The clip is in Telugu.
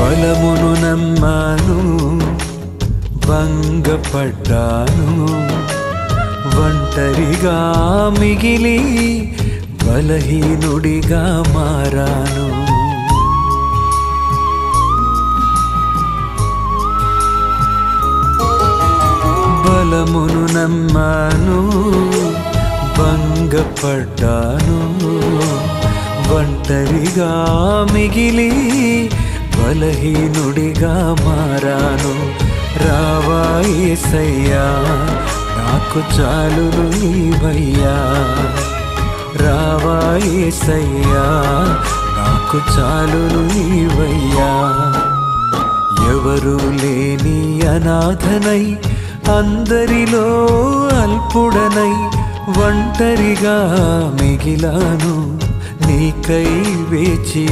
బలమును నమ్మాను, భంగపడ్డాను, ఒంటరిగా మిగిలి బలహీనుడిగా మారాను. బలమును నమ్మాను, భంగపడ్డాను, ఒంటరిగా మిగిలి బలహీనుడిగా మారాను. రావా యేసయ్యా, నాకు చాలును నీవయ్యా. రావా యేసయ్యా, నాకు చాలును నీవయ్యా. ఎవరు లేని అనాథనై, అందరిలో అల్పుడనై, ఒంటరిగా మిగిలాను, నీకై వేచి